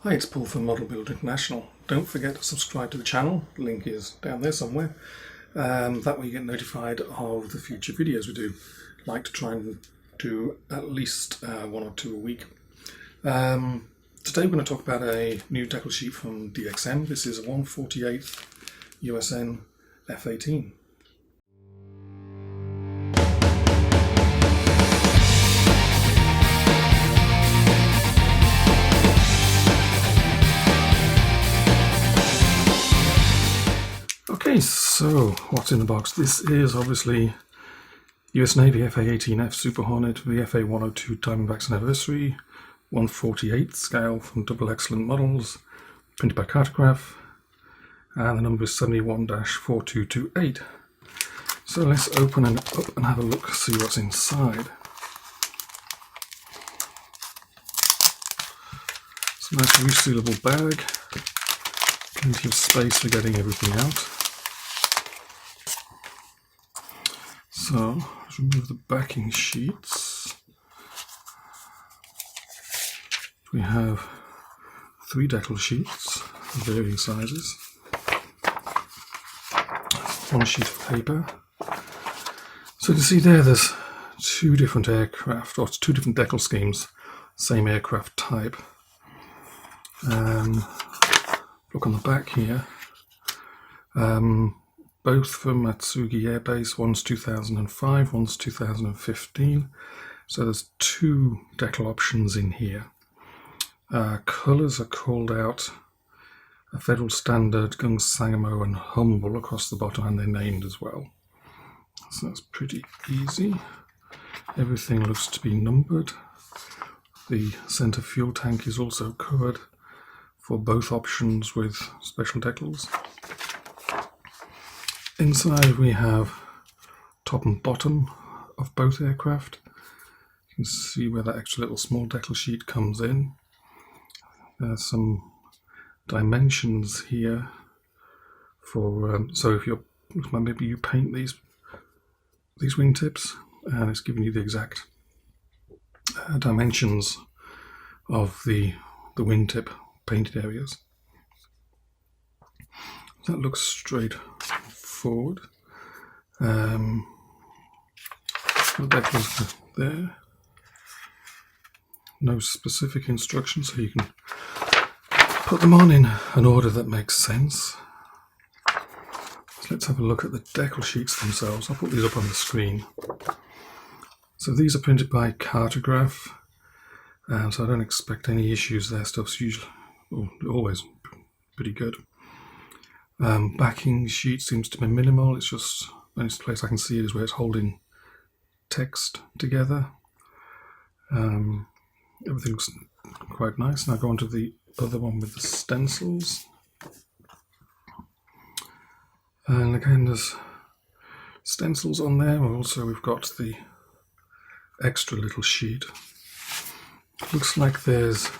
Hi, it's Paul from Model Builder International. Don't forget to subscribe to the channel, the link is down there somewhere. That way you get notified of the future videos we do. I like to try and do at least one or two a week. Today we're going to talk about a new decal sheet from DXM. This is a 1/48 USN F18. Okay, so what's in the box? This is obviously US Navy VFA-18F Super Hornet VFA-102 Diamondbacks Anniversary 1/48 scale from Double Excellent Models, printed by Cartograph, and the number is 71-4228. So let's open it up and have a look, see what's inside. It's a nice resealable bag, plenty of space for getting everything out. So, let's remove the backing sheets. We have 3 decal sheets of varying sizes, 1 sheet of paper. So you can see there's 2 different aircraft, or 2 different decal schemes, same aircraft type. Look on the back here. Both from Matsugi Air Base, one's 2005, one's 2015. So there's 2 decal options in here. Colours are called out a Federal Standard, Gung Sangamo and Humble across the bottom, and they're named as well. So that's pretty easy. Everything looks to be numbered. The centre fuel tank is also covered for both options with special decals. Inside we have top and bottom of both aircraft. You can see where that extra little small decal sheet comes in. There's some dimensions here for so if you're maybe you paint these wingtips, and it's giving you the exact dimensions of the wingtip painted areas. That looks straightforward. The decals there. No specific instructions, so you can put them on in an order that makes sense. So let's have a look at the decal sheets themselves. I'll put these up on the screen. So these are printed by Cartograph, so I don't expect any issues. Their stuff's usually always pretty good. Backing sheet seems to be minimal. It's just the only place I can see it is where it's holding text together. Everything looks quite nice. Now go on to the other one with the stencils. And again, there's stencils on there. Also, we've got the extra little sheet. Looks like there's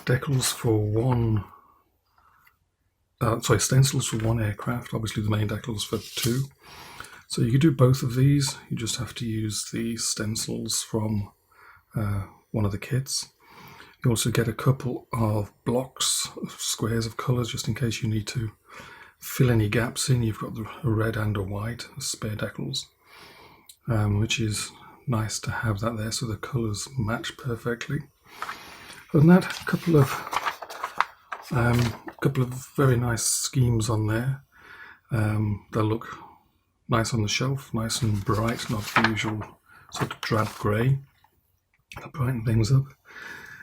decals for stencils for 1 aircraft. Obviously the main decals for 2. So you could do both of these. You just have to use the stencils from one of the kits. You also get a couple of blocks of squares of colours just in case you need to fill any gaps in. You've got a red and a white spare decals, which is nice to have that there so the colours match perfectly. Other than that, a couple of very nice schemes on there. They'll look nice on the shelf, nice and bright, not the usual sort of drab grey. They'll brighten things up.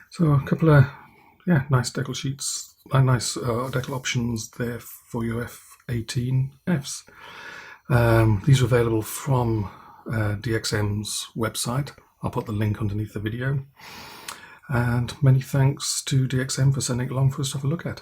So a couple of nice decal sheets, nice decal options there for your F18Fs. These are available from DXM's website. I'll put the link underneath the video. And many thanks to DXM for sending it along for us to have a look at.